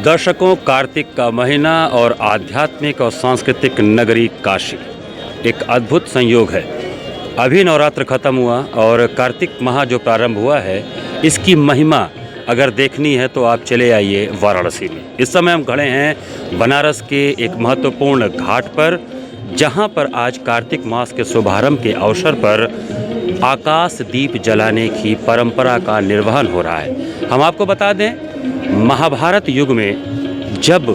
दर्शकों, कार्तिक का महीना और आध्यात्मिक और सांस्कृतिक नगरी काशी एक अद्भुत संयोग है। अभी नवरात्र खत्म हुआ और कार्तिक माह जो प्रारंभ हुआ है, इसकी महिमा अगर देखनी है तो आप चले आइए वाराणसी में। इस समय हम खड़े हैं बनारस के एक महत्वपूर्ण घाट पर, जहां पर आज कार्तिक मास के शुभारंभ के अवसर पर आकाश दीप जलाने की परंपरा का निर्वहन हो रहा है। हम आपको बता दें, महाभारत युग में जब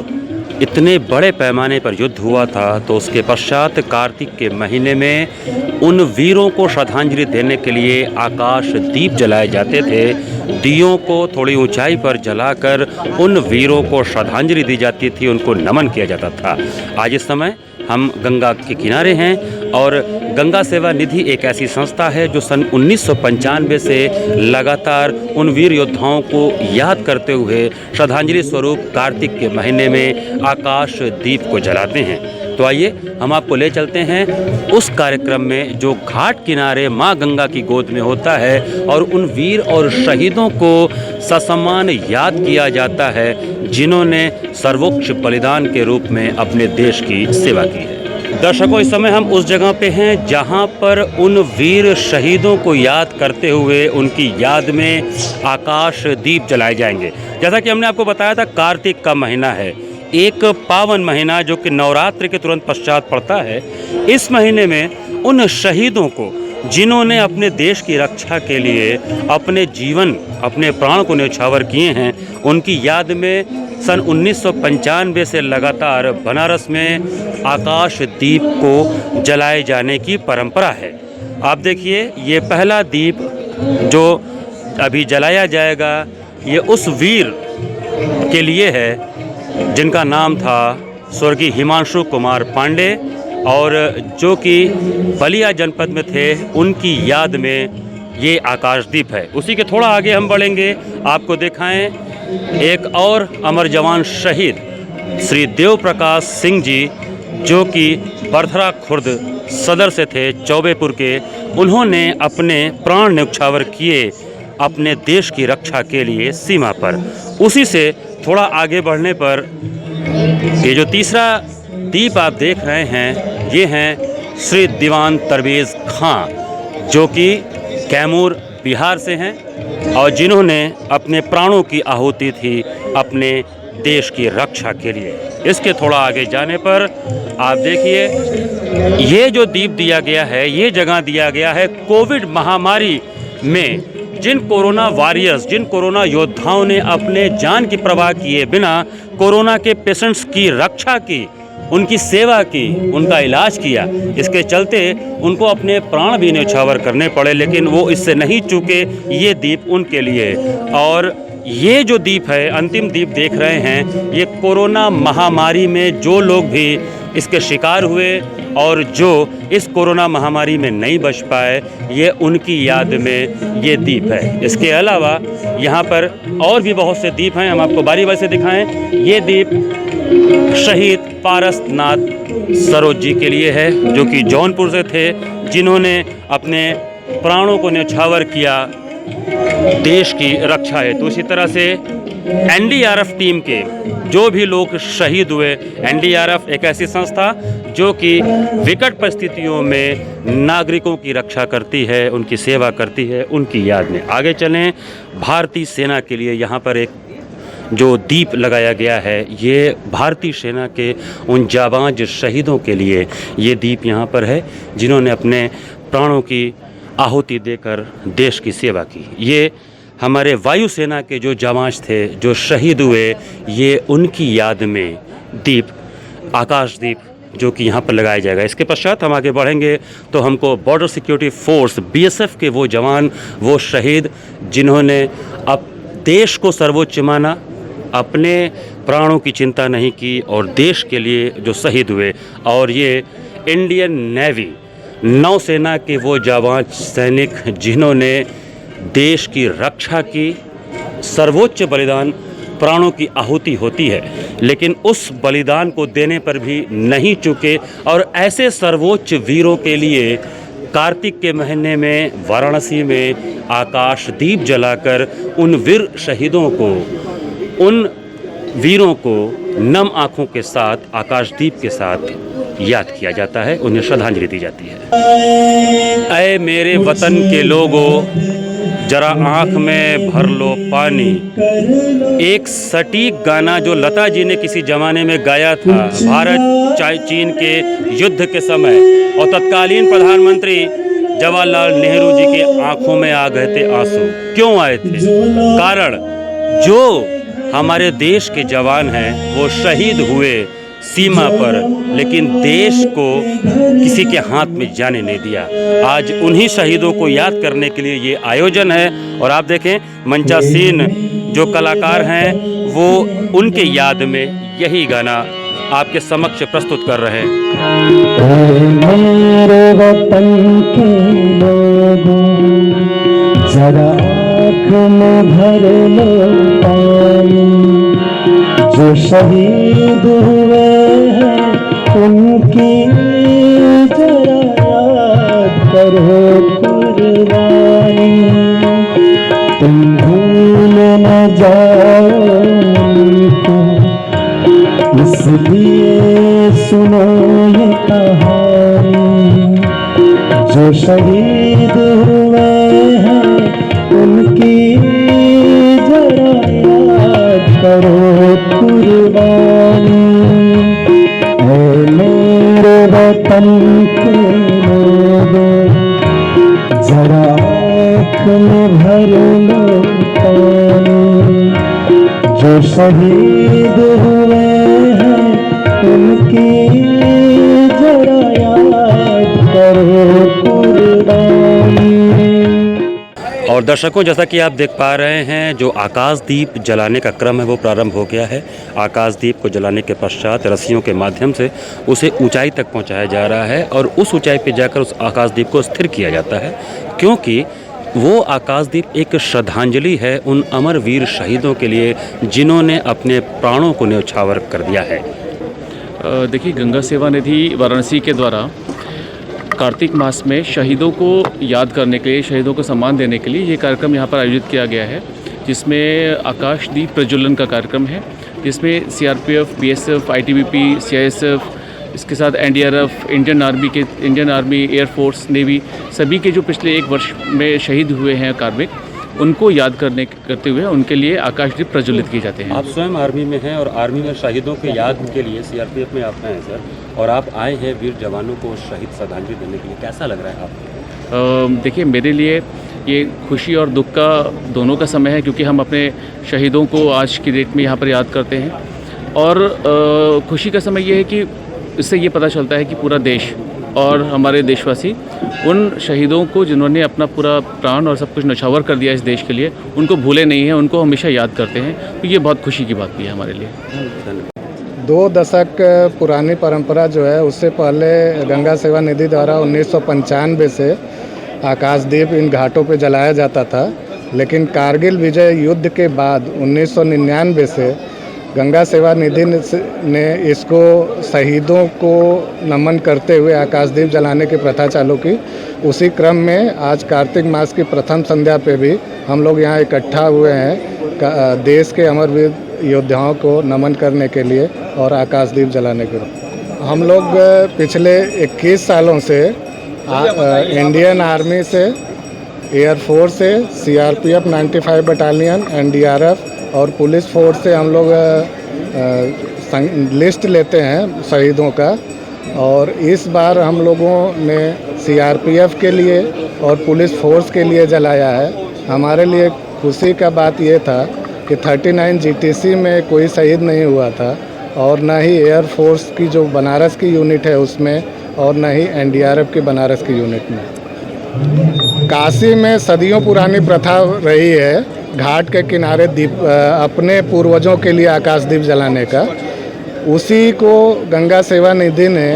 इतने बड़े पैमाने पर युद्ध हुआ था तो उसके पश्चात कार्तिक के महीने में उन वीरों को श्रद्धांजलि देने के लिए आकाश दीप जलाए जाते थे। दियों को थोड़ी ऊंचाई पर जलाकर उन वीरों को श्रद्धांजलि दी जाती थी, उनको नमन किया जाता था। आज इस समय हम गंगा के किनारे हैं और गंगा सेवा निधि एक ऐसी संस्था है जो सन 1995 से लगातार उन वीर योद्धाओं को याद करते हुए श्रद्धांजलि स्वरूप कार्तिक के महीने में आकाश दीप को जलाते हैं। तो आइए हम आपको ले चलते हैं उस कार्यक्रम में जो घाट किनारे माँ गंगा की गोद में होता है और उन वीर और शहीदों को ससम्मान याद किया जाता है, जिन्होंने सर्वोच्च बलिदान के रूप में अपने देश की सेवा की है। दर्शकों, इस समय हम उस जगह पे हैं जहां पर उन वीर शहीदों को याद करते हुए उनकी याद में आकाश दीप जलाए जाएंगे। जैसा कि हमने आपको बताया था, कार्तिक का महीना है, एक पावन महीना जो कि नवरात्र के तुरंत पश्चात पड़ता है। इस महीने में उन शहीदों को, जिन्होंने अपने देश की रक्षा के लिए अपने जीवन, अपने प्राण को न्यौछावर किए हैं, उनकी याद में सन 1995 से लगातार बनारस में आकाश दीप को जलाए जाने की परंपरा है। आप देखिए, ये पहला दीप जो अभी जलाया जाएगा, ये उस वीर के लिए है जिनका नाम था स्वर्गीय हिमांशु कुमार पांडे, और जो कि बलिया जनपद में थे, उनकी याद में ये आकाशदीप है। उसी के थोड़ा आगे हम बढ़ेंगे, आपको दिखाएं एक और अमर जवान शहीद श्री देव प्रकाश सिंह जी, जो कि बरथरा खुर्द सदर से थे, चौबेपुर के। उन्होंने अपने प्राण न्यौछावर किए अपने देश की रक्षा के लिए सीमा पर। उसी से थोड़ा आगे बढ़ने पर ये जो तीसरा दीप आप देख रहे हैं, ये हैं श्री दीवान तरवेज खां, जो कि कैमूर बिहार से हैं और जिन्होंने अपने प्राणों की आहुति थी अपने देश की रक्षा के लिए। इसके थोड़ा आगे जाने पर आप देखिए, ये जो दीप दिया गया है, ये जगह दिया गया है कोविड महामारी में जिन कोरोना वॉरियर्स, जिन कोरोना योद्धाओं ने अपने जान की परवाह किए बिना कोरोना के पेशेंट्स की रक्षा की, उनकी सेवा की, उनका इलाज किया। इसके चलते उनको अपने प्राण भी न्यौछावर करने पड़े, लेकिन वो इससे नहीं चूके। ये दीप उनके लिए। और ये जो दीप है, अंतिम दीप देख रहे हैं, ये कोरोना महामारी में जो लोग भी इसके शिकार हुए और जो इस कोरोना महामारी में नहीं बच पाए, ये उनकी याद में ये दीप है। इसके अलावा यहाँ पर और भी बहुत से दीप हैं, हम आपको बारी बारी से दिखाएं। ये दीप शहीद पारसनाथ सरोज जी के लिए है, जो कि जौनपुर से थे, जिन्होंने अपने प्राणों को न्यौछावर किया देश की रक्षा है। तो इसी तरह से एनडीआरएफ टीम के जो भी लोग शहीद हुए, एनडीआरएफ एक ऐसी संस्था जो कि विकट परिस्थितियों में नागरिकों की रक्षा करती है, उनकी सेवा करती है, उनकी याद में। आगे चलें, भारतीय सेना के लिए यहाँ पर एक जो दीप लगाया गया है, ये भारतीय सेना के उन जाबाज शहीदों के लिए ये दीप यहाँ पर है, जिन्होंने अपने प्राणों की आहुति देकर देश की सेवा की। ये हमारे वायुसेना के जो जवान थे, जो शहीद हुए, ये उनकी याद में दीप, आकाशदीप, जो कि यहाँ पर लगाया जाएगा। इसके पश्चात हम आगे बढ़ेंगे तो हमको बॉर्डर सिक्योरिटी फोर्स बीएसएफ के वो जवान, वो शहीद, जिन्होंने अब देश को सर्वोच्च माना, अपने प्राणों की चिंता नहीं की और देश के लिए जो शहीद हुए। और ये इंडियन नेवी, नौसेना के वो जवान सैनिक, जिन्होंने देश की रक्षा की। सर्वोच्च बलिदान प्राणों की आहुति होती है, लेकिन उस बलिदान को देने पर भी नहीं चूके। और ऐसे सर्वोच्च वीरों के लिए कार्तिक के महीने में वाराणसी में आकाश दीप जलाकर उन वीर शहीदों को, उन वीरों को नम आँखों के साथ आकाशदीप के साथ याद किया जाता है, उन्हें श्रद्धांजलि दी जाती है। ऐ मेरे वतन के लोगों, जरा आँख में भर लो पानी, एक सटीक गाना जो लता जी ने किसी ज़माने में गाया था भारत चीन के युद्ध के समय, और तत्कालीन प्रधानमंत्री जवाहरलाल नेहरू जी के आंखों में आ गए थे आंसू। क्यों आए थे? कारण जो हमारे देश के जवान हैं वो शहीद हुए सीमा पर, लेकिन देश को किसी के हाथ में जाने नहीं दिया। आज उन्हीं शहीदों को याद करने के लिए ये आयोजन है। और आप देखें मंचासीन जो कलाकार हैं वो उनके याद में यही गाना आपके समक्ष प्रस्तुत कर रहे हैं। मेरे वतन के लोगों, जरा आँख में भर लो पानी, जो शहीद हुए हैं उनकी जरा याद करो कुर्बानी। तुम भूल न जाओ उनको, इसलिए सुनो ये कहानी, जो शहीद हुए हैं उनकी जरा याद करो कुर्बानी। ऐ मेरे वतन के लोगों, जरा आँख में भर लो पानी, जो शहीद हुए हैं उनकी जरा याद करो कुर्बानी। और दर्शकों, जैसा कि आप देख पा रहे हैं, जो आकाशदीप जलाने का क्रम है वो प्रारंभ हो गया है। आकाशदीप को जलाने के पश्चात रस्सियों के माध्यम से उसे ऊंचाई तक पहुंचाया जा रहा है और उस ऊंचाई पर जाकर उस आकाशदीप को स्थिर किया जाता है, क्योंकि वो आकाशदीप एक श्रद्धांजलि है उन अमर वीर शहीदों के लिए जिन्होंने अपने प्राणों को न्यौछावर कर दिया है। देखिए, गंगा सेवा निधि वाराणसी के द्वारा कार्तिक मास में शहीदों को याद करने के लिए, शहीदों को सम्मान देने के लिए ये कार्यक्रम यहाँ पर आयोजित किया गया है, जिसमें आकाशदीप प्रज्वलन का कार्यक्रम है, जिसमें सीआरपीएफ, बीएसएफ, आईटीबीपी, सीआईएसएफ, इसके साथ NDRF, Indian army, air force, navy, सभी के जो पिछले एक वर्ष में शहीद हुए हैं कार्मिक, उनको याद करते हुए उनके लिए आकाशदीप प्रज्वलित किए जाते हैं। आप स्वयं आर्मी में हैं और आर्मी में शहीदों के याद के लिए सीआरपीएफ में आप हैं सर, और आप आए हैं वीर जवानों को शहीद श्रद्धांजलि देने के लिए, कैसा लग रहा है आपको? देखिए, मेरे लिए ये खुशी और दुख का दोनों का समय है, क्योंकि हम अपने शहीदों को आज की डेट में यहाँ पर याद करते हैं। और खुशी का समय ये है कि इससे ये पता चलता है कि पूरा देश और हमारे देशवासी उन शहीदों को, जिन्होंने अपना पूरा प्राण और सब कुछ न्यौछावर कर दिया इस देश के लिए, उनको भूले नहीं हैं, उनको हमेशा याद करते हैं। तो ये बहुत खुशी की बात भी है हमारे लिए। 2 दशक पुरानी परंपरा जो है, उससे पहले गंगा सेवा निधि द्वारा 1995 से आकाशदीप इन घाटों पे जलाया जाता था, लेकिन कारगिल विजय युद्ध के बाद 1999 से गंगा सेवा निधि ने इसको शहीदों को नमन करते हुए आकाशदीप जलाने की प्रथा चालू की। उसी क्रम में आज कार्तिक मास की प्रथम संध्या पे भी हम लोग यहाँ इकट्ठा हुए हैं देश के अमरवीर योद्धाओं को नमन करने के लिए और आकाशदीप जलाने के लिए। हम लोग पिछले 21 सालों से इंडियन आर्मी से, एयरफोर्स से, सीआरपीएफ 95 बटालियन, एनडीआरएफ और पुलिस फोर्स से हम लोग लिस्ट लेते हैं शहीदों का। और इस बार हम लोगों ने सीआरपीएफ के लिए और पुलिस फोर्स के लिए जलाया है। हमारे लिए खुशी का बात ये था कि 39 जीटीसी में कोई शहीद नहीं हुआ था, और न ही एयरफोर्स की जो बनारस की यूनिट है उसमें, और न ही एनडीआरएफ की बनारस की यूनिट में। काशी में सदियों पुरानी प्रथा रही है घाट के किनारे अपने पूर्वजों के लिए आकाशदीप जलाने का। उसी को गंगा सेवा निधि ने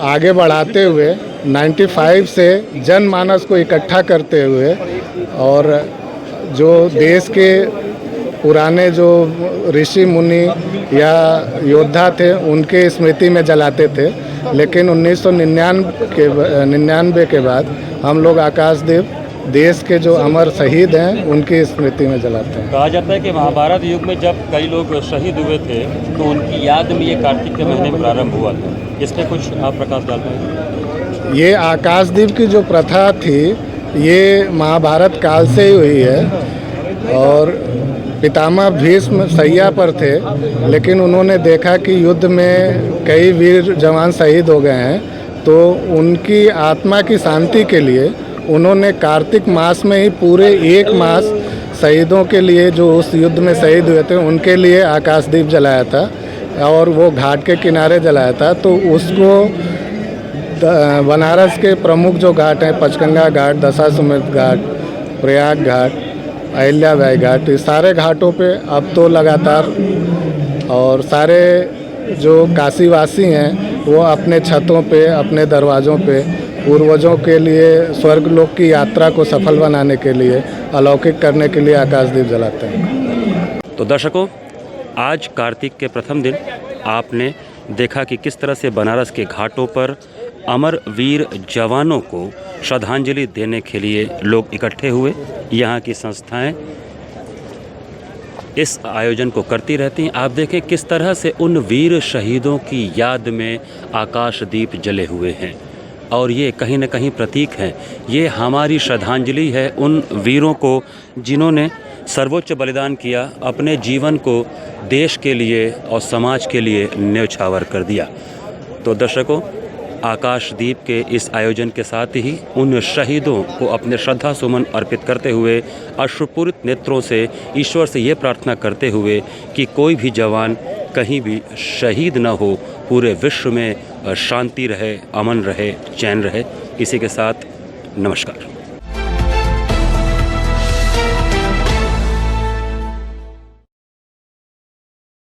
आगे बढ़ाते हुए 95 से जनमानस को इकट्ठा करते हुए, और जो देश के पुराने जो ऋषि मुनि या योद्धा थे उनके स्मृति में जलाते थे। लेकिन 1999 के बाद हम लोग आकाशदीप देश के जो अमर शहीद हैं उनकी स्मृति में जलाते हैं। कहा जाता है कि महाभारत युग में जब कई लोग शहीद हुए थे तो उनकी याद में ये कार्तिक के महीने में प्रारंभ हुआ था। इस पर कुछ आप प्रकाश डाल पाएंगे? ये आकाशदीप की जो प्रथा थी ये महाभारत काल से ही हुई है और पितामह भीष्म सैया पर थे, लेकिन उन्होंने देखा कि युद्ध में कई वीर जवान शहीद हो गए हैं, तो उनकी आत्मा की शांति के लिए उन्होंने कार्तिक मास में ही पूरे एक मास शहीदों के लिए जो उस युद्ध में शहीद हुए थे उनके लिए आकाशदीप जलाया था और वो घाट के किनारे जलाया था। तो उसको बनारस के प्रमुख जो घाट हैं, पचगंगा घाट, दशाश्वमेध घाट, प्रयाग घाट, अहिल्याबाई घाट, इस सारे घाटों पे अब तो लगातार और सारे जो काशीवासी हैं वो अपने छतों पे, अपने दरवाज़ों पे पूर्वजों के लिए स्वर्गलोक की यात्रा को सफल बनाने के लिए, अलौकिक करने के लिए आकाशदीप जलाते हैं। तो दर्शकों, आज कार्तिक के प्रथम दिन आपने देखा कि किस तरह से बनारस के घाटों पर अमर वीर जवानों को श्रद्धांजलि देने के लिए लोग इकट्ठे हुए। यहाँ की संस्थाएं इस आयोजन को करती रहती हैं। आप देखें किस तरह से उन वीर शहीदों की याद में आकाशदीप जले हुए हैं और ये कहीं न कहीं प्रतीक है, ये हमारी श्रद्धांजलि है उन वीरों को जिन्होंने सर्वोच्च बलिदान किया, अपने जीवन को देश के लिए और समाज के लिए न्यौछावर कर दिया। तो दर्शकों, आकाशदीप के इस आयोजन के साथ ही उन शहीदों को अपने श्रद्धा सुमन अर्पित करते हुए अश्रुपूरित नेत्रों से ईश्वर से ये प्रार्थना करते हुए कि कोई भी जवान कहीं भी शहीद न हो, पूरे विश्व में शांति रहे, अमन रहे, चैन रहे। इसी के साथ नमस्कार।